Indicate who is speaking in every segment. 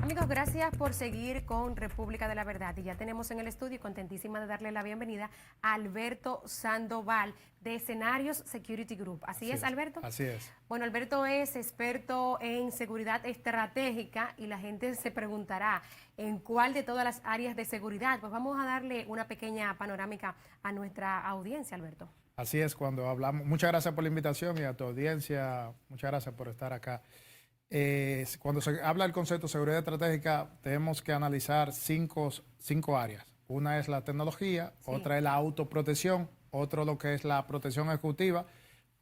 Speaker 1: Amigos, gracias por seguir con República de la Verdad. Y ya tenemos en el estudio, contentísima de darle la bienvenida a Alberto Sandoval de Escenarios Security Group. ¿Así es, Alberto?
Speaker 2: Así es.
Speaker 1: Bueno, Alberto es experto en seguridad estratégica y la gente se preguntará en cuál de todas las áreas de seguridad. Pues vamos a darle una pequeña panorámica a nuestra audiencia, Alberto.
Speaker 2: Así es, cuando hablamos. Muchas gracias por la invitación y a tu audiencia, muchas gracias por estar acá. Cuando se habla del concepto de seguridad estratégica, tenemos que analizar cinco áreas. Una es la tecnología,
Speaker 1: Sí.
Speaker 2: otra es la autoprotección, otro lo que es la protección ejecutiva,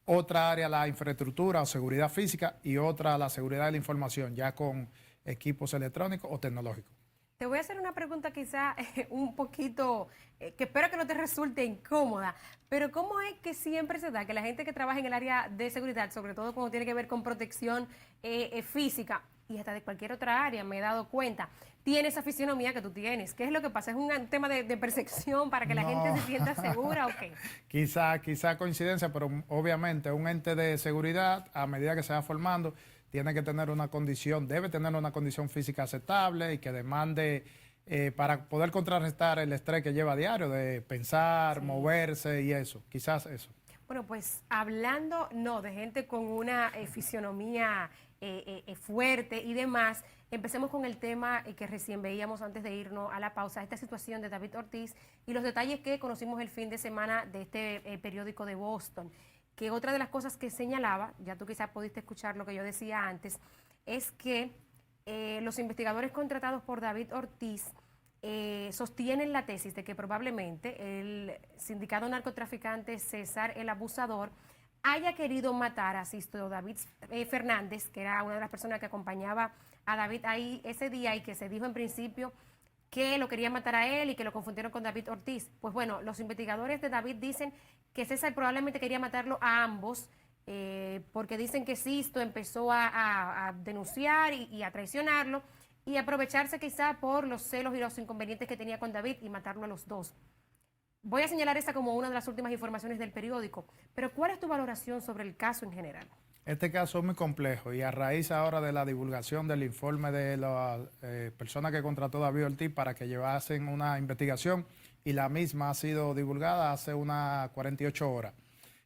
Speaker 2: otra área la infraestructura o seguridad física y otra la seguridad de la información, ya con equipos electrónicos o tecnológicos.
Speaker 1: Te voy a hacer una pregunta quizá un poquito, que espero que no te resulte incómoda, pero ¿cómo es que siempre se da que la gente que trabaja en el área de seguridad, sobre todo cuando tiene que ver con protección física y hasta de cualquier otra área, me he dado cuenta, tiene esa fisionomía que tú tienes? ¿Qué es lo que pasa? ¿Es un tema de percepción para que la gente se sienta segura o qué?
Speaker 2: Quizá coincidencia, pero obviamente un ente de seguridad, a medida que se va formando, tiene que tener una condición, debe tener una condición física aceptable y que demande para poder contrarrestar el estrés que lleva a diario de pensar,
Speaker 1: Sí.
Speaker 2: moverse y eso, quizás eso.
Speaker 1: Bueno, pues hablando, no, de gente con una fisionomía fuerte y demás, empecemos con el tema que recién veíamos antes de irnos a la pausa, esta situación de David Ortiz y los detalles que conocimos el fin de semana de este periódico de Boston. Que otra de las cosas que señalaba, ya tú quizás pudiste escuchar lo que yo decía antes, es que los investigadores contratados por David Ortiz sostienen la tesis de que probablemente el sindicado narcotraficante César el Abusador haya querido matar a Sisto David Fernández, que era una de las personas que acompañaba a David ahí ese día y que se dijo en principio que lo quería matar a él y que lo confundieron con David Ortiz. Pues bueno, los investigadores de David dicen que César probablemente quería matarlo a ambos, porque dicen que Sisto empezó a denunciar y a traicionarlo y aprovecharse quizá por los celos y los inconvenientes que tenía con David y matarlo a los dos. Voy a señalar esta como una de las últimas informaciones del periódico, pero ¿cuál es tu valoración sobre el caso en general?
Speaker 2: Este caso es muy complejo y a raíz ahora de la divulgación del informe de la persona que contrató David Ortiz para que llevasen una investigación y la misma ha sido divulgada hace unas 48 horas.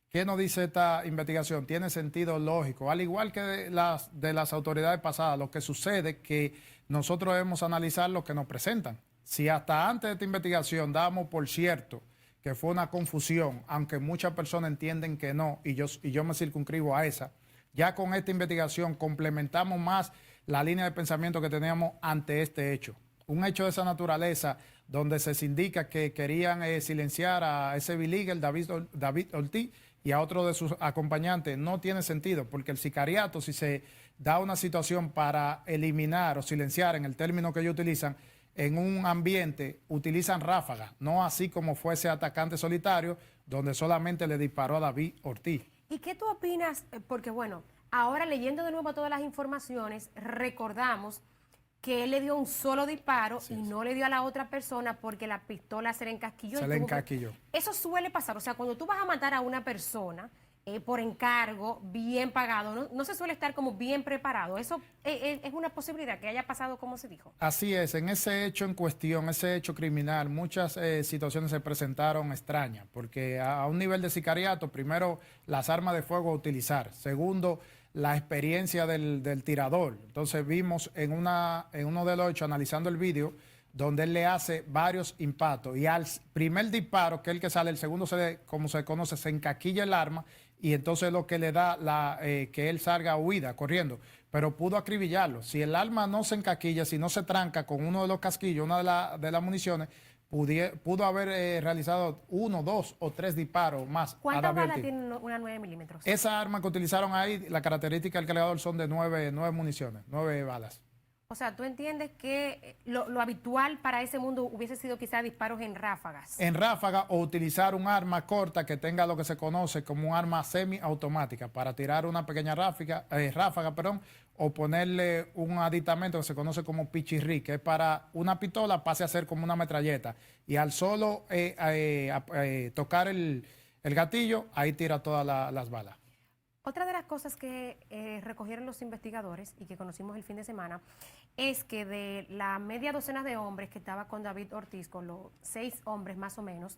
Speaker 2: ¿Qué nos dice esta investigación? Tiene sentido lógico, al igual que de las autoridades pasadas. Lo que sucede es que nosotros debemos analizar lo que nos presentan. Si hasta antes de esta investigación dábamos por cierto que fue una confusión, aunque muchas personas entienden que no, y yo me circunscribo a esa, ya con esta investigación complementamos más la línea de pensamiento que teníamos ante este hecho. Un hecho de esa naturaleza, donde se indica que querían silenciar a ese illegal David Ortiz y a otro de sus acompañantes, no tiene sentido, porque el sicariato, si se da una situación para eliminar o silenciar, en el término que ellos utilizan, en un ambiente, utilizan ráfagas, no así como fue ese atacante solitario, donde solamente le disparó a David Ortiz.
Speaker 1: ¿Y qué tú opinas? Porque bueno, ahora leyendo de nuevo todas las informaciones, recordamos que él le dio un solo disparo y no le dio a la otra persona porque la pistola se le encasquilló.
Speaker 2: Se le encasquilló.
Speaker 1: Eso suele pasar, o sea, cuando tú vas a matar a una persona por encargo, bien pagado, no se suele estar como bien preparado. Eso es una posibilidad que haya pasado como se dijo.
Speaker 2: Así es, en ese hecho en cuestión, ese hecho criminal, muchas situaciones se presentaron extrañas, porque a un nivel de sicariato, primero, las armas de fuego a utilizar, segundo, la experiencia del tirador. Entonces vimos en uno de los hechos, analizando el vídeo, donde él le hace varios impactos y al primer disparo, que es el que sale, el segundo, como se conoce, se encaquilla el arma y entonces lo que le da que él salga huida, corriendo, pero pudo acribillarlo. Si el arma no se encaquilla, si no se tranca con uno de los casquillos, una de las municiones, pudo haber realizado 1, 2 o 3 disparos más.
Speaker 1: ¿Cuántas balas tiene una 9 milímetros?
Speaker 2: Esa arma que utilizaron ahí, la característica del cargador son de 9 municiones, 9 balas.
Speaker 1: O sea, ¿tú entiendes que lo habitual para ese mundo hubiese sido quizás disparos en ráfagas?
Speaker 2: En ráfaga o utilizar un arma corta que tenga lo que se conoce como un arma semiautomática para tirar una pequeña ráfaga, o ponerle un aditamento que se conoce como pichirrí, que es para una pistola pase a ser como una metralleta. Y al solo tocar el gatillo, ahí tira todas las balas.
Speaker 1: Otra de las cosas que recogieron los investigadores y que conocimos el fin de semana es que de la media docena de hombres que estaba con David Ortiz, con los 6 hombres más o menos,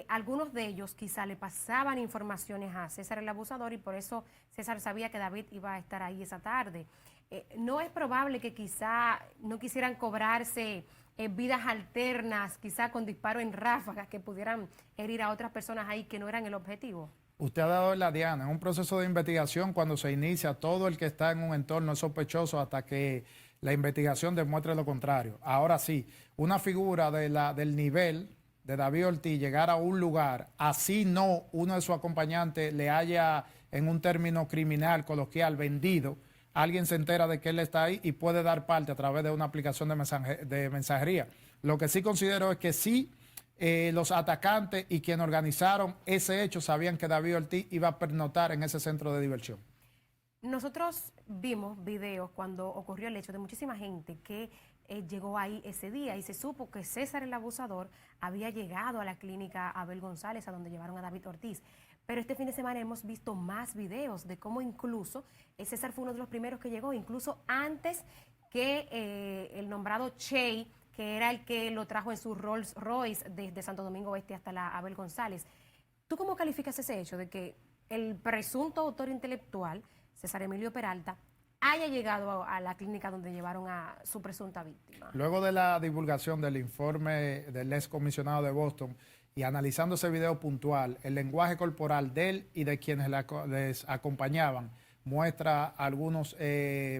Speaker 1: algunos de ellos quizá le pasaban informaciones a César el abusador y por eso César sabía que David iba a estar ahí esa tarde. ¿No es probable que quizá no quisieran cobrarse vidas alternas, quizá con disparo en ráfagas que pudieran herir a otras personas ahí que no eran el objetivo?
Speaker 2: Usted ha dado en la diana, en un proceso de investigación cuando se inicia, todo el que está en un entorno es sospechoso hasta que la investigación demuestre lo contrario. Ahora sí, una figura del nivel de David Ortiz llegar a un lugar, así no uno de sus acompañantes le haya, en un término criminal, coloquial, vendido, alguien se entera de que él está ahí y puede dar parte a través de una aplicación de mensajería. Lo que sí considero es que sí, los atacantes y quienes organizaron ese hecho sabían que David Ortiz iba a pernoctar en ese centro de diversión.
Speaker 1: Nosotros vimos videos cuando ocurrió el hecho de muchísima gente que llegó ahí ese día y se supo que César el abusador había llegado a la clínica Abel González, a donde llevaron a David Ortiz. Pero este fin de semana hemos visto más videos de cómo incluso César fue uno de los primeros que llegó, incluso antes que el nombrado Che, que era el que lo trajo en su Rolls Royce desde Santo Domingo Este hasta la Abel González. ¿Tú cómo calificas ese hecho de que el presunto autor intelectual, César Emilio Peralta, haya llegado a la clínica donde llevaron a su presunta víctima?
Speaker 2: Luego de la divulgación del informe del ex comisionado de Boston y analizando ese video puntual, el lenguaje corporal de él y de quienes les acompañaban muestra algunos,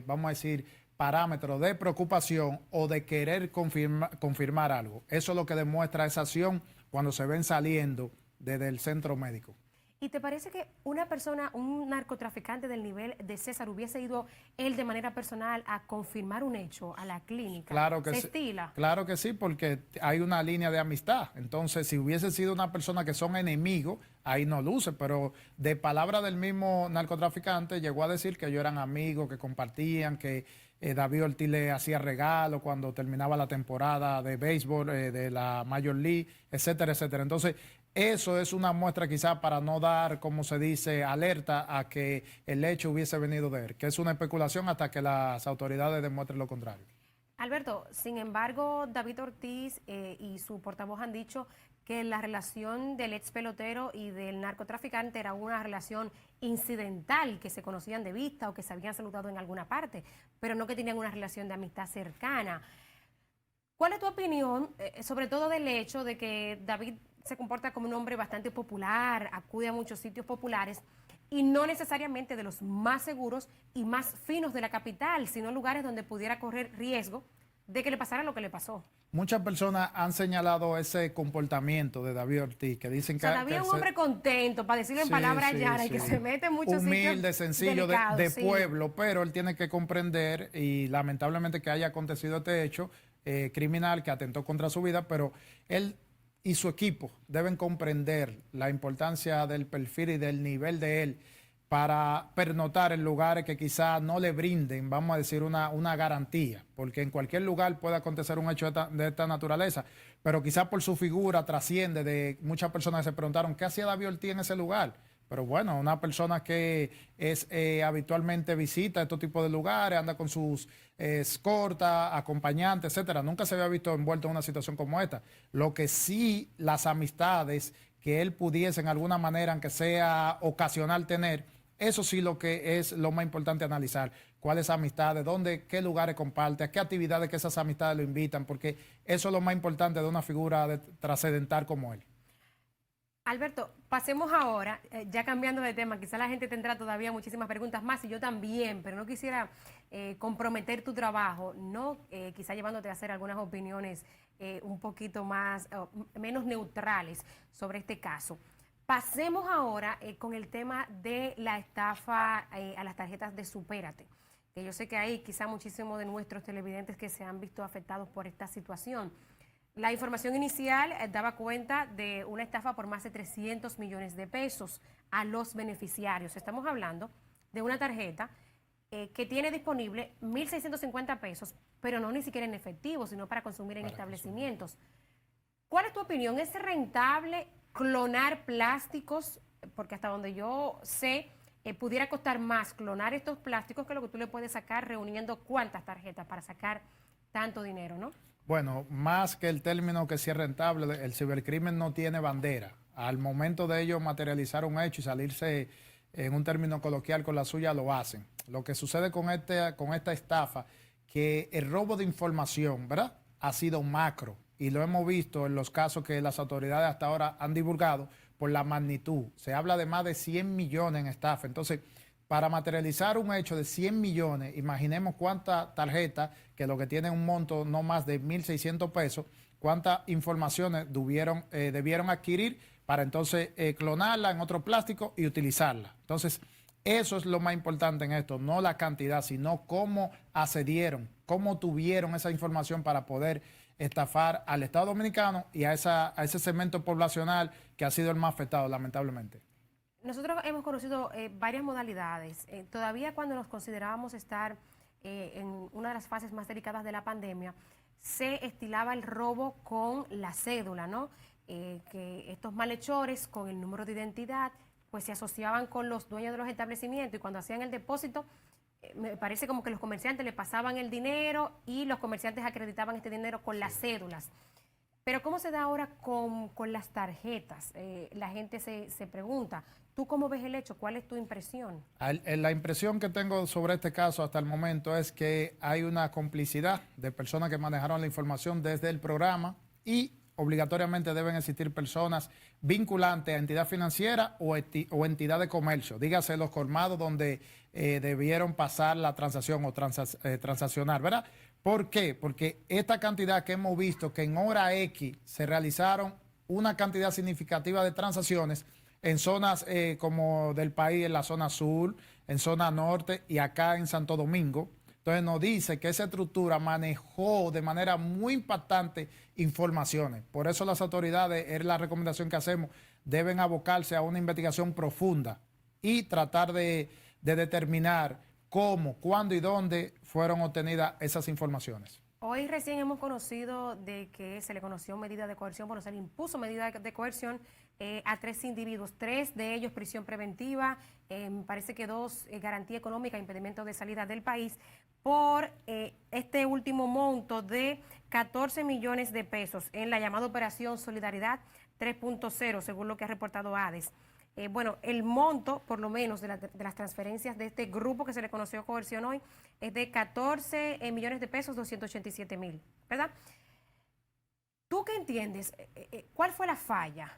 Speaker 2: vamos a decir, parámetros de preocupación o de querer confirmar algo. Eso es lo que demuestra esa acción cuando se ven saliendo desde el centro médico.
Speaker 1: ¿Y te parece que una persona, un narcotraficante del nivel de César, hubiese ido él de manera personal a confirmar un hecho a la clínica?
Speaker 2: Claro que
Speaker 1: ¿Se
Speaker 2: sí.
Speaker 1: estila?
Speaker 2: Claro que sí, porque hay una línea de amistad. Entonces, si hubiese sido una persona que son enemigos, ahí no luce. Pero de palabra del mismo narcotraficante, llegó a decir que ellos eran amigos, que compartían, que David Ortiz le hacía regalos cuando terminaba la temporada de béisbol, de la Major League, etcétera, etcétera. Entonces, eso es una muestra quizás para no dar, como se dice, alerta a que el hecho hubiese venido de él, que es una especulación hasta que las autoridades demuestren lo contrario.
Speaker 1: Alberto, sin embargo, David Ortiz y su portavoz han dicho que la relación del ex pelotero y del narcotraficante era una relación incidental, que se conocían de vista o que se habían saludado en alguna parte, pero no que tenían una relación de amistad cercana. ¿Cuál es tu opinión, sobre todo del hecho de que David se comporta como un hombre bastante popular, acude a muchos sitios populares y no necesariamente de los más seguros y más finos de la capital, sino lugares donde pudiera correr riesgo de que le pasara lo que le pasó?
Speaker 2: Muchas personas han señalado ese comportamiento de David Ortiz, que dicen que...
Speaker 1: David es un hombre contento, para decirlo en palabras llanas, y que se mete en muchos sitios
Speaker 2: humilde, sencillo, de pueblo, pero él tiene que comprender, y lamentablemente que haya acontecido este hecho criminal que atentó contra su vida, pero él y su equipo deben comprender la importancia del perfil y del nivel de él para pernoctar en lugares que quizás no le brinden, vamos a decir, una garantía, porque en cualquier lugar puede acontecer un hecho de esta naturaleza, pero quizás por su figura trasciende de muchas personas que se preguntaron qué hacía David Ortiz en ese lugar. Pero bueno, una persona que es habitualmente visita estos tipos de lugares, anda con sus escortas, acompañantes, etcétera. Nunca se había visto envuelto en una situación como esta. Lo que sí, las amistades que él pudiese en alguna manera, aunque sea ocasional, tener, eso sí lo que es lo más importante analizar. ¿Cuáles amistades? ¿Dónde? ¿Qué lugares comparte? ¿A qué actividades que esas amistades lo invitan? Porque eso es lo más importante de una figura trascendental como él.
Speaker 1: Alberto, pasemos ahora, ya cambiando de tema, quizá la gente tendrá todavía muchísimas preguntas más y yo también, pero no quisiera comprometer tu trabajo, no quizá llevándote a hacer algunas opiniones un poquito más, menos neutrales sobre este caso. Pasemos ahora con el tema de la estafa a las tarjetas de Supérate, que yo sé que hay quizá muchísimos de nuestros televidentes que se han visto afectados por esta situación. La información inicial daba cuenta de una estafa por más de 300 millones de pesos a los beneficiarios. Estamos hablando de una tarjeta que tiene disponible 1.650 pesos, pero no ni siquiera en efectivo, sino para consumir en establecimientos. ¿Cuál es tu opinión? ¿Es rentable clonar plásticos? Porque hasta donde yo sé, pudiera costar más clonar estos plásticos que lo que tú le puedes sacar reuniendo cuántas tarjetas para sacar tanto dinero, ¿no?
Speaker 2: Bueno, más que el término que sí es rentable, el cibercrimen no tiene bandera. Al momento de ellos materializar un hecho y salirse en un término coloquial con la suya, lo hacen. Lo que sucede con esta estafa, que el robo de información, ¿verdad?, ha sido macro y lo hemos visto en los casos que las autoridades hasta ahora han divulgado por la magnitud. Se habla de más de 100 millones en estafa. Entonces, para materializar un hecho de 100 millones, imaginemos cuántas tarjetas, que lo que tienen un monto no más de 1.600 pesos, cuántas informaciones debieron adquirir para entonces clonarla en otro plástico y utilizarla. Entonces, eso es lo más importante en esto, no la cantidad, sino cómo accedieron, cómo tuvieron esa información para poder estafar al Estado Dominicano y a ese segmento poblacional que ha sido el más afectado, lamentablemente.
Speaker 1: Nosotros hemos conocido varias modalidades. Todavía cuando nos considerábamos estar en una de las fases más delicadas de la pandemia, se estilaba el robo con la cédula, ¿no? Que estos malhechores con el número de identidad pues se asociaban con los dueños de los establecimientos y cuando hacían el depósito, me parece como que los comerciantes le pasaban el dinero y los comerciantes acreditaban este dinero con las cédulas. Pero ¿cómo se da ahora con las tarjetas? La gente se pregunta, ¿tú cómo ves el hecho? ¿Cuál es tu impresión?
Speaker 2: La impresión que tengo sobre este caso hasta el momento es que hay una complicidad de personas que manejaron la información desde el programa y obligatoriamente deben existir personas vinculantes a entidad financiera o entidad de comercio. Dígase los colmados donde debieron pasar la transacción o transaccionar, ¿verdad? ¿Por qué? Porque esta cantidad que hemos visto que en hora X se realizaron una cantidad significativa de transacciones en zonas como del país, en la zona sur, en zona norte y acá en Santo Domingo. Entonces nos dice que esa estructura manejó de manera muy impactante informaciones. Por eso las autoridades, es la recomendación que hacemos, deben abocarse a una investigación profunda y tratar de determinar cómo, cuándo y dónde fueron obtenidas esas informaciones.
Speaker 1: Hoy recién hemos conocido de que se le conoció medida de coerción, bueno, se le impuso medida de coerción a 3 individuos, 3 de ellos prisión preventiva, me parece que 2 garantía económica, impedimento de salida del país, por este último monto de 14 millones de pesos en la llamada Operación Solidaridad 3.0, según lo que ha reportado ADES. Bueno, el monto, por lo menos, de las transferencias de este grupo que se le conoció coerción hoy, es de 14 millones de pesos, 287,000, ¿verdad? ¿Tú qué entiendes? ¿Cuál fue la falla?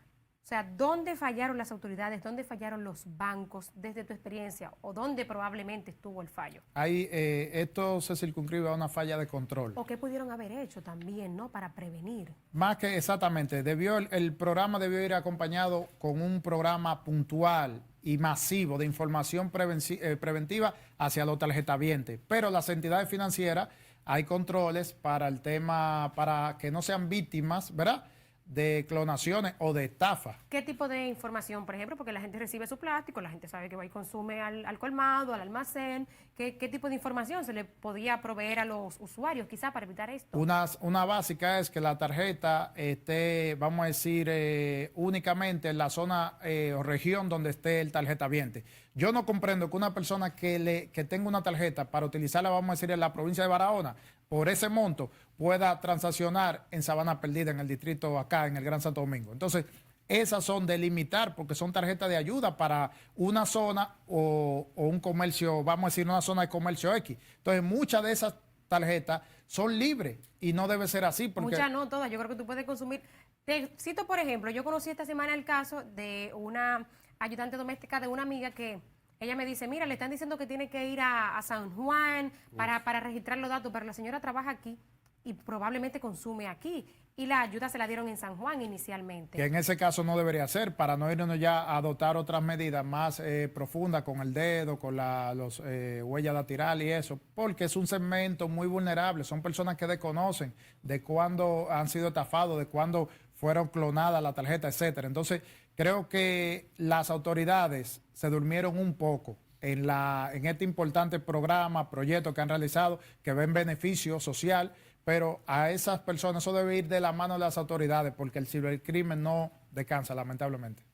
Speaker 1: O sea, ¿dónde fallaron las autoridades? ¿Dónde fallaron los bancos desde tu experiencia? ¿O dónde probablemente estuvo el fallo?
Speaker 2: Ahí, esto se circunscribe a una falla de control.
Speaker 1: ¿O qué pudieron haber hecho también, ¿no?, para prevenir?
Speaker 2: Más que exactamente, el programa debió ir acompañado con un programa puntual y masivo de información preventiva hacia los tarjetavientes. Pero las entidades financieras, hay controles para el tema, para que no sean víctimas, ¿verdad?, de clonaciones o de estafa.
Speaker 1: ¿Qué tipo de información, por ejemplo? Porque la gente recibe su plástico, la gente sabe que va y consume al colmado, al almacén. ¿Qué tipo de información se le podía proveer a los usuarios quizá para evitar esto?
Speaker 2: Una básica es que la tarjeta esté, vamos a decir, únicamente en la zona o región donde esté el tarjetaviente. Yo no comprendo que una persona que tenga una tarjeta para utilizarla, vamos a decir, en la provincia de Barahona, por ese monto, pueda transaccionar en Sabana Perdida, en el distrito acá, en el Gran Santo Domingo. Entonces, esas son de limitar porque son tarjetas de ayuda para una zona o un comercio, vamos a decir, una zona de comercio X. Entonces, muchas de esas tarjetas son libres y no debe ser así. Porque
Speaker 1: muchas no, todas. Yo creo que tú puedes consumir. Te cito, por ejemplo, yo conocí esta semana el caso de una ayudante doméstica de una amiga que ella me dice, mira, le están diciendo que tiene que ir a San Juan para registrar los datos, pero la señora trabaja aquí y probablemente consume aquí. Y la ayuda se la dieron en San Juan inicialmente.
Speaker 2: Que en ese caso no debería ser, para no irnos ya a adoptar otras medidas más profundas con el dedo, con los huellas dactilares y eso, porque es un segmento muy vulnerable. Son personas que desconocen de cuándo han sido estafados, de cuándo fueron clonadas la tarjeta, etcétera. Entonces, creo que las autoridades se durmieron un poco en este importante programa, proyecto que han realizado, que ven beneficio social, pero a esas personas eso debe ir de la mano de las autoridades porque el cibercrimen no descansa, lamentablemente.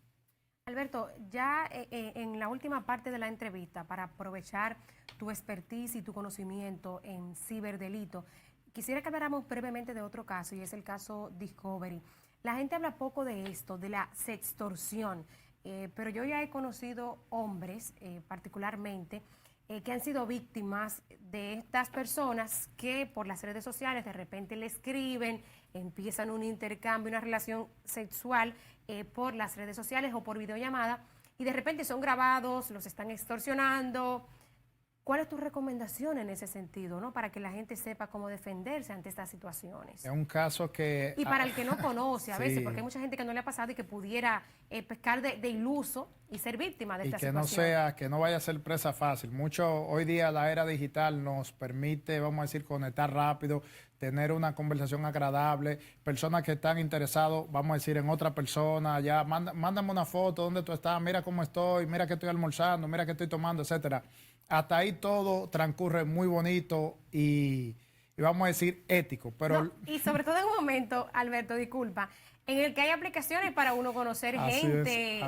Speaker 1: Alberto, ya en la última parte de la entrevista, para aprovechar tu expertise y tu conocimiento en ciberdelito, quisiera que habláramos brevemente de otro caso, y es el caso Discovery. La gente habla poco de esto, de la sextorsión, pero yo ya he conocido hombres, particularmente, que han sido víctimas de estas personas que por las redes sociales de repente le escriben, empiezan un intercambio, una relación sexual por las redes sociales o por videollamada, y de repente son grabados, los están extorsionando. ¿Cuál es tu recomendación en ese sentido, ¿no? Para que la gente sepa cómo defenderse ante estas situaciones?
Speaker 2: Es un caso que...
Speaker 1: Y para el que no conoce a
Speaker 2: sí.
Speaker 1: veces, porque hay mucha gente que no le ha pasado y que pudiera pescar de iluso y ser víctima de esta
Speaker 2: situación. Que no vaya a ser presa fácil. Hoy día la era digital nos permite, vamos a decir, conectar rápido, tener una conversación agradable, personas que están interesados, vamos a decir, en otra persona, ya, mándame una foto, ¿dónde tú estás? Mira cómo estoy, mira que estoy almorzando, mira que estoy tomando, etcétera. Hasta ahí todo transcurre muy bonito y vamos a decir ético. Pero
Speaker 1: no, y sobre todo en un momento, Alberto, disculpa, en el que hay aplicaciones para uno conocer gente,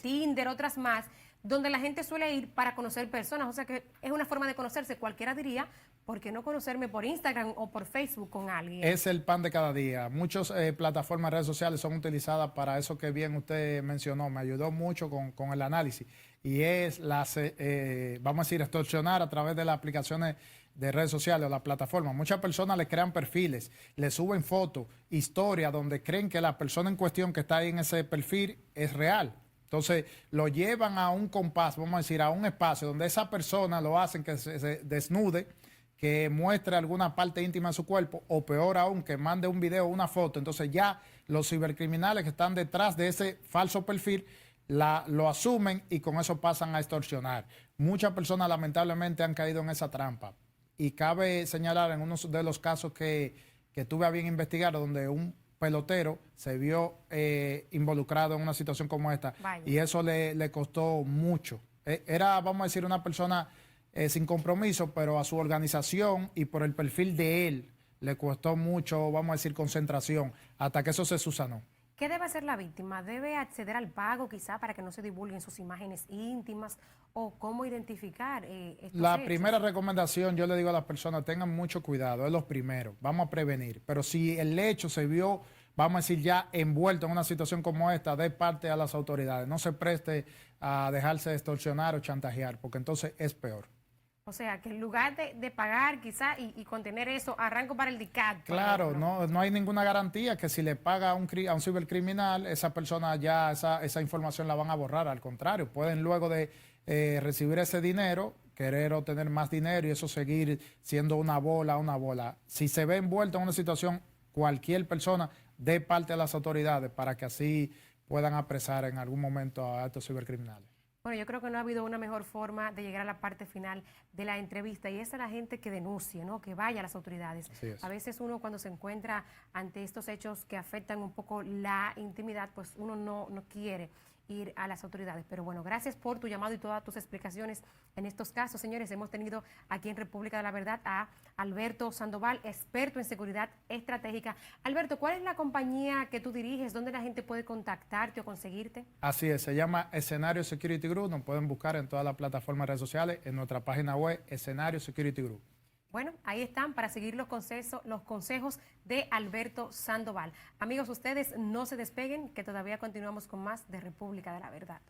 Speaker 1: Tinder, otras más, donde la gente suele ir para conocer personas. O sea que es una forma de conocerse. Cualquiera diría, ¿por qué no conocerme por Instagram o por Facebook con alguien?
Speaker 2: Es el pan de cada día. Muchas plataformas, redes sociales son utilizadas para eso que bien usted mencionó. Me ayudó mucho con el análisis. Y es, vamos a decir, extorsionar a través de las aplicaciones de redes sociales o las plataformas. Muchas personas le crean perfiles, le suben fotos, historias donde creen que la persona en cuestión que está ahí en ese perfil es real. Entonces, lo llevan a un compás, vamos a decir, a un espacio donde esa persona lo hacen que se desnude, que muestre alguna parte íntima de su cuerpo, o peor aún, que mande un video o una foto. Entonces ya los cibercriminales que están detrás de ese falso perfil lo asumen y con eso pasan a extorsionar. Muchas personas lamentablemente han caído en esa trampa. Y cabe señalar en uno de los casos que tuve a bien investigar, donde un pelotero se vio involucrado en una situación como esta. Vaya. Y eso le costó mucho. Era, vamos a decir, una persona sin compromiso, pero a su organización y por el perfil de él le costó mucho, vamos a decir, concentración, hasta que eso se subsanó.
Speaker 1: ¿Qué debe hacer la víctima? ¿Debe acceder al pago quizá para que no se divulguen sus imágenes íntimas? ¿O cómo identificar estos hechos?
Speaker 2: Primera recomendación, yo le digo a las personas, tengan mucho cuidado, es lo primero, vamos a prevenir. Pero si el hecho se vio, vamos a decir, ya envuelto en una situación como esta, de parte a las autoridades. No se preste a dejarse extorsionar o chantajear, porque entonces es peor.
Speaker 1: O sea, que en lugar de pagar quizá y contener eso, arranco para el DICAT.
Speaker 2: Claro, no hay ninguna garantía que si le paga a un cibercriminal, esa persona ya esa información la van a borrar. Al contrario, pueden luego de recibir ese dinero, querer obtener más dinero y eso seguir siendo una bola. Si se ve envuelto en una situación, cualquier persona dé parte a las autoridades para que así puedan apresar en algún momento a estos cibercriminales.
Speaker 1: Bueno, yo creo que no ha habido una mejor forma de llegar a la parte final de la entrevista, y es a la gente que denuncie, ¿no? Que vaya a las autoridades. A veces uno, cuando se encuentra ante estos hechos que afectan un poco la intimidad, pues uno no quiere ir a las autoridades. Pero bueno, gracias por tu llamado y todas tus explicaciones en estos casos. Señores, hemos tenido aquí en República de la Verdad a Alberto Sandoval, experto en seguridad estratégica. Alberto, ¿cuál es la compañía que tú diriges? ¿Dónde la gente puede contactarte o conseguirte?
Speaker 2: Así es, se llama Escenario Security Group. Nos pueden buscar en todas las plataformas de redes sociales, en nuestra página web, Escenario Security Group.
Speaker 1: Bueno, ahí están para seguir los consejos de Alberto Sandoval. Amigos, ustedes no se despeguen, que todavía continuamos con más de República de la Verdad.